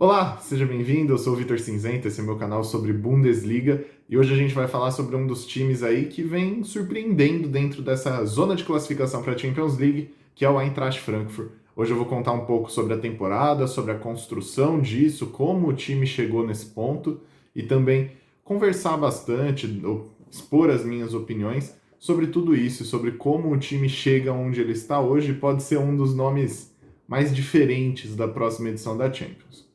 Olá, seja bem-vindo. Eu sou o Vitor Cinzento, esse é meu canal sobre Bundesliga e hoje a gente vai falar sobre um dos times aí que vem surpreendendo dentro dessa zona de classificação para a Champions League, que é o Eintracht Frankfurt. Hoje eu vou contar um pouco sobre a temporada, sobre a construção disso, como o time chegou nesse ponto e também conversar bastante, expor as minhas opiniões sobre tudo isso, sobre como o time chega onde ele está hoje e pode ser um dos nomes mais diferentes da próxima edição da Champions.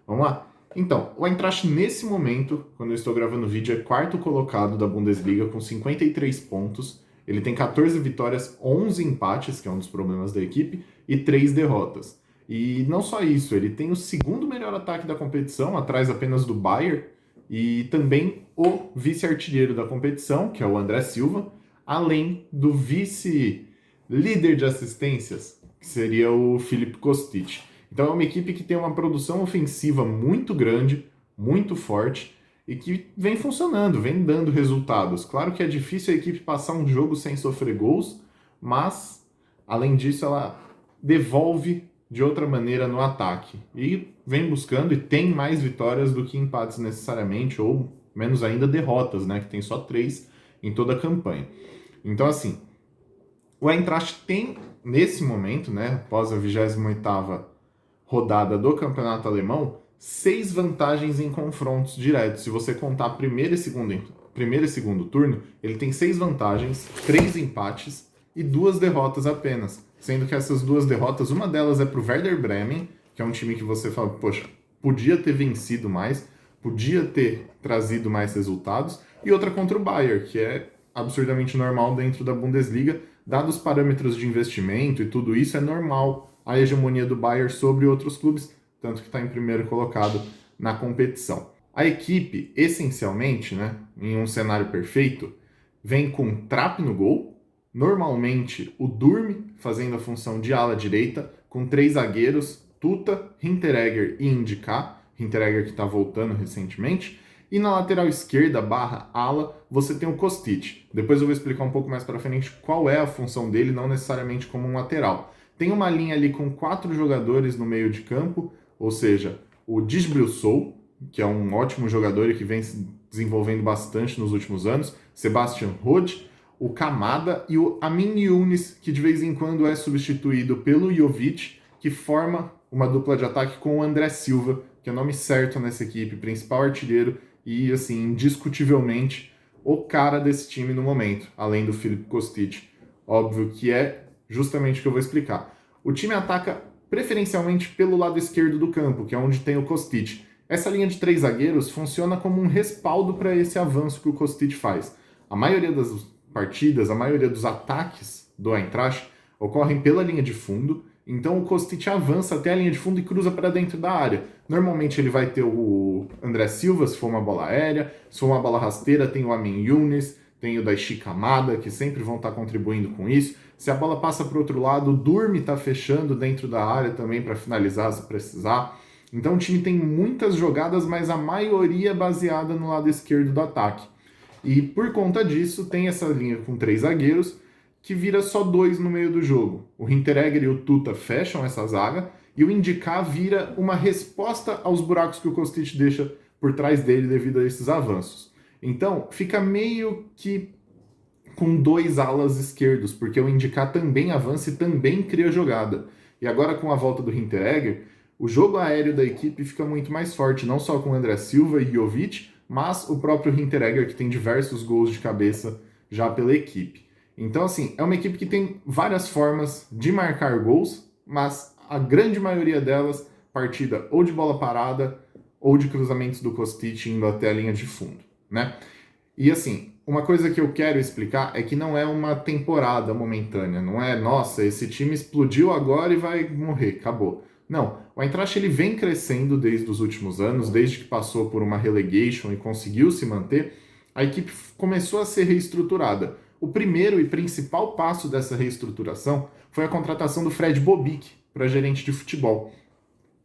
Vamos lá? Então, o Eintracht nesse momento, quando eu estou gravando o vídeo, é quarto colocado da Bundesliga com 53 pontos. Ele tem 14 vitórias, 11 empates, que é um dos problemas da equipe, e 3 derrotas. E não só isso, ele tem o segundo melhor ataque da competição, atrás apenas do Bayern, e também o vice-artilheiro da competição, que é o André Silva, além do vice-líder de assistências, que seria o Filip Kostic. Então é uma equipe que tem uma produção ofensiva muito grande, muito forte e que vem funcionando, vem dando resultados. Claro que é difícil a equipe passar um jogo sem sofrer gols, mas além disso ela devolve de outra maneira no ataque e vem buscando e tem mais vitórias do que empates necessariamente, ou menos ainda derrotas, né, que tem só 3 em toda a campanha. Então assim, o Eintracht tem nesse momento, né, após a 28ª rodada do campeonato alemão, 6 vantagens em confrontos diretos. Se você contar primeiro e segundo turno, ele tem 6 vantagens, 3 empates e 2 derrotas apenas. Sendo que essas 2 derrotas, uma delas é para o Werder Bremen, que é um time que você fala, poxa, podia ter vencido mais, podia ter trazido mais resultados, e outra contra o Bayern, que é absurdamente normal dentro da Bundesliga, dados os parâmetros de investimento e tudo isso, é normal a hegemonia do Bayern sobre outros clubes, tanto que está em primeiro colocado na competição. A equipe, essencialmente, né, em um cenário perfeito, vem com Trapp no gol, normalmente o Durm fazendo a função de ala direita, com 3 zagueiros, Tuta, Hinteregger e Indicá, Hinteregger que está voltando recentemente, e na lateral esquerda, barra ala, você tem o Kostic. Depois eu vou explicar um pouco mais para frente qual é a função dele, não necessariamente como um lateral. Tem uma linha ali com 4 jogadores no meio de campo, ou seja, o Disbril, que é um ótimo jogador e que vem se desenvolvendo bastante nos últimos anos, Sebastian Rode, o Kamada e o Amin Younes, que de vez em quando é substituído pelo Jovic, que forma uma dupla de ataque com o André Silva, que é o nome certo nessa equipe, principal artilheiro e, assim, indiscutivelmente o cara desse time no momento, além do Filip Kostic. Óbvio que é justamente o que eu vou explicar. O time ataca preferencialmente pelo lado esquerdo do campo, que é onde tem o Kostic. Essa linha de 3 zagueiros funciona como um respaldo para esse avanço que o Kostic faz. A maioria das partidas, a maioria dos ataques do Eintracht ocorrem pela linha de fundo, então o Kostic avança até a linha de fundo e cruza para dentro da área. Normalmente ele vai ter o André Silva, se for uma bola aérea, se for uma bola rasteira tem o Amin Younes, tem o Daichi Kamada, que sempre vão estar contribuindo com isso. Se a bola passa para o outro lado, o Durm está fechando dentro da área também para finalizar se precisar. Então o time tem muitas jogadas, mas a maioria baseada no lado esquerdo do ataque. E por conta disso, tem essa linha com 3 zagueiros, que vira só 2 no meio do jogo. O Hinteregger e o Tuta fecham essa zaga, e o Indicá vira uma resposta aos buracos que o Kostic deixa por trás dele devido a esses avanços. Então, fica meio que com 2 alas esquerdos, porque o Indicá também avança e também cria jogada. E agora com a volta do Hinteregger, o jogo aéreo da equipe fica muito mais forte, não só com o André Silva e Jovic, mas o próprio Hinteregger, que tem diversos gols de cabeça já pela equipe. Então, assim, é uma equipe que tem várias formas de marcar gols, mas a grande maioria delas partida ou de bola parada ou de cruzamentos do Kostic indo até a linha de fundo, né? E assim, uma coisa que eu quero explicar é que não é uma temporada momentânea, não é, nossa, esse time explodiu agora e vai morrer, acabou. Não, o Eintracht ele vem crescendo desde os últimos anos, desde que passou por uma relegation e conseguiu se manter, a equipe começou a ser reestruturada. O primeiro e principal passo dessa reestruturação foi a contratação do Fred Bobic para gerente de futebol.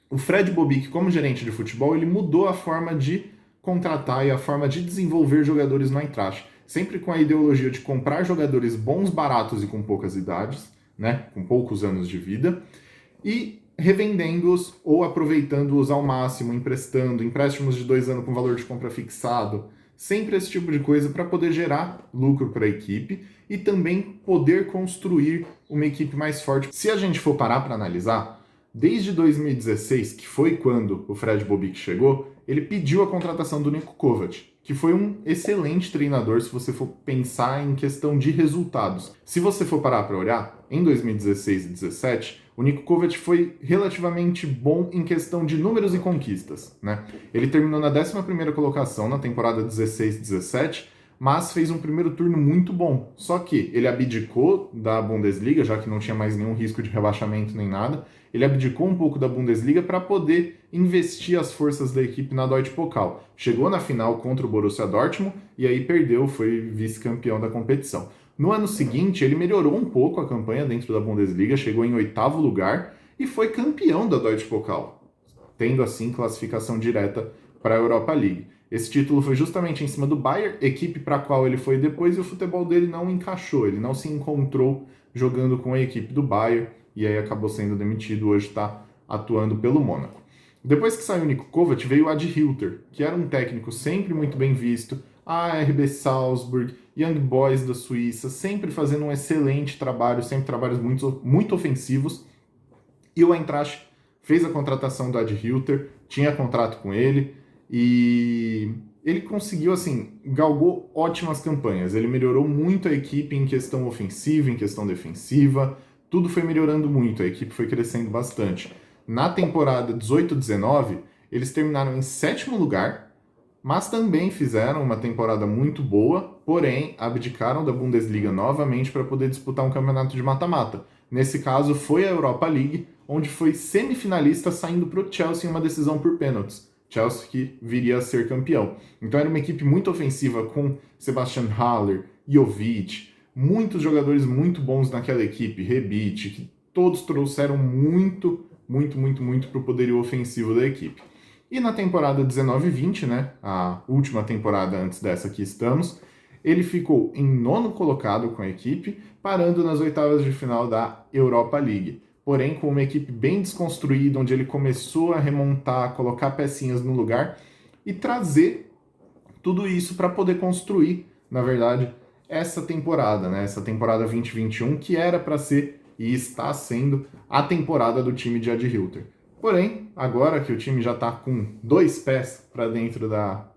O Fred Bobic, como gerente de futebol, ele mudou a forma de contratar e a forma de desenvolver jogadores no Eintracht. Sempre com a ideologia de comprar jogadores bons, baratos e com poucas idades, né, com poucos anos de vida, e revendendo-os ou aproveitando-os ao máximo, emprestando, empréstimos de 2 anos com valor de compra fixado, sempre esse tipo de coisa para poder gerar lucro para a equipe e também poder construir uma equipe mais forte. Se a gente for parar para analisar, desde 2016, que foi quando o Fred Bobic chegou, ele pediu a contratação do Niko Kovac, que foi um excelente treinador se você for pensar em questão de resultados. Se você for parar para olhar, em 2016 e 2017, o Niko Kovac foi relativamente bom em questão de números e conquistas, né? Ele terminou na 11ª colocação na temporada 16-17, mas fez um primeiro turno muito bom. Só que ele abdicou da Bundesliga, já que não tinha mais nenhum risco de rebaixamento nem nada. Ele abdicou um pouco da Bundesliga para poder investir as forças da equipe na Deutsche Pokal. Chegou na final contra o Borussia Dortmund e aí perdeu, foi vice-campeão da competição. No ano seguinte, ele melhorou um pouco a campanha dentro da Bundesliga, chegou em 8º lugar e foi campeão da Deutsche Pokal, tendo assim classificação direta para a Europa League. Esse título foi justamente em cima do Bayern, equipe para a qual ele foi depois, e o futebol dele não encaixou, ele não se encontrou jogando com a equipe do Bayern, e aí acabou sendo demitido, hoje está atuando pelo Mônaco. Depois que saiu o Niko Kovac, veio o Adi Hütter, que era um técnico sempre muito bem visto, a RB Salzburg, Young Boys da Suíça, sempre fazendo um excelente trabalho, sempre trabalhos muito ofensivos, e o Eintracht fez a contratação do Adi Hütter, tinha contrato com ele, e ele conseguiu, assim, galgou ótimas campanhas. Ele melhorou muito a equipe em questão ofensiva, em questão defensiva. Tudo foi melhorando muito, a equipe foi crescendo bastante. Na temporada 18-19, eles terminaram em 7º lugar, mas também fizeram uma temporada muito boa, porém abdicaram da Bundesliga novamente para poder disputar um campeonato de mata-mata. Nesse caso, foi a Europa League, onde foi semifinalista saindo para o Chelsea em uma decisão por pênaltis. Chelsea que viria a ser campeão. Então era uma equipe muito ofensiva com Sebastian Haller, Jovic, muitos jogadores muito bons naquela equipe, Rebic, que todos trouxeram muito para o poderio ofensivo da equipe. E na temporada 19-20, né, a última temporada antes dessa que estamos, ele ficou em 9º colocado com a equipe, parando nas oitavas de final da Europa League. Porém, com uma equipe bem desconstruída, onde ele começou a remontar, colocar pecinhas no lugar e trazer tudo isso para poder construir, na verdade, essa temporada, né? Essa temporada 2021, que era para ser e está sendo a temporada do time de Adi Hütter. Porém, agora que o time já está com 2 pés para dentro da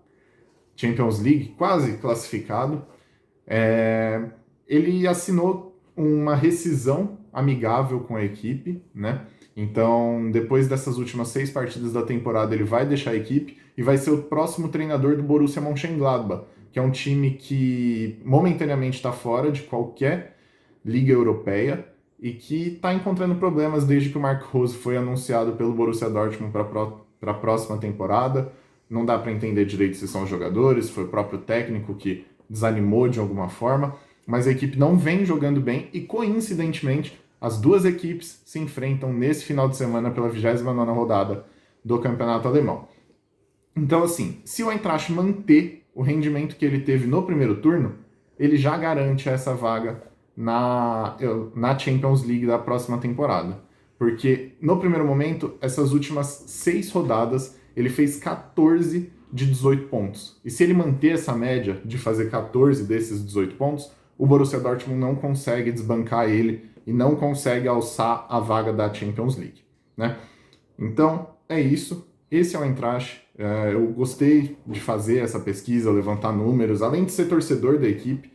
Champions League, quase classificado, ele assinou uma rescisão amigável com a equipe, né? Então, depois dessas últimas 6 partidas da temporada, ele vai deixar a equipe e vai ser o próximo treinador do Borussia Mönchengladbach, que é um time que momentaneamente está fora de qualquer liga europeia e que está encontrando problemas desde que o Marco Rose foi anunciado pelo Borussia Dortmund para a próxima temporada. Não dá para entender direito se são os jogadores, foi o próprio técnico que desanimou de alguma forma, mas a equipe não vem jogando bem e, coincidentemente, as duas equipes se enfrentam nesse final de semana pela 29ª rodada do campeonato alemão. Então, assim, se o Eintracht manter o rendimento que ele teve no primeiro turno, ele já garante essa vaga na Champions League da próxima temporada. Porque, no primeiro momento, essas últimas 6 rodadas, ele fez 14 de 18 pontos. E se ele manter essa média de fazer 14 desses 18 pontos, o Borussia Dortmund não consegue desbancar ele e não consegue alçar a vaga da Champions League, né? Então, é isso. Esse é o Eintracht. Eu gostei de fazer essa pesquisa, levantar números. Além de ser torcedor da equipe,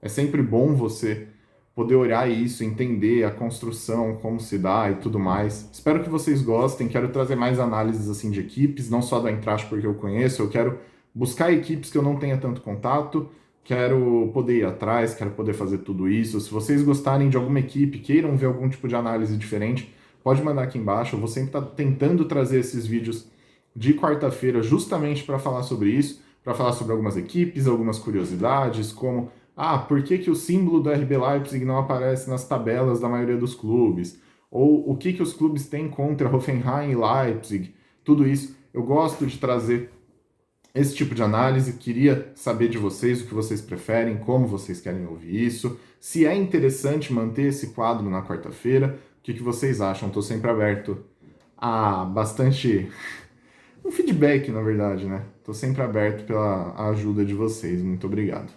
é sempre bom você poder olhar isso, entender a construção, como se dá e tudo mais. Espero que vocês gostem. Quero trazer mais análises assim de equipes, não só da Eintracht porque eu conheço. Eu quero buscar equipes que eu não tenha tanto contato. Quero poder ir atrás, quero poder fazer tudo isso. Se vocês gostarem de alguma equipe, queiram ver algum tipo de análise diferente, pode mandar aqui embaixo. Eu vou sempre estar tentando trazer esses vídeos de quarta-feira justamente para falar sobre isso, para falar sobre algumas equipes, algumas curiosidades, como por que o símbolo do RB Leipzig não aparece nas tabelas da maioria dos clubes? Ou o que os clubes têm contra Hoffenheim e Leipzig? Tudo isso. Eu gosto de trazer esse tipo de análise. Queria saber de vocês o que vocês preferem, como vocês querem ouvir isso, se é interessante manter esse quadro na quarta-feira, o que vocês acham? Estou sempre aberto bastante um feedback, na verdade, né? Tô sempre aberto pela ajuda de vocês. Muito obrigado.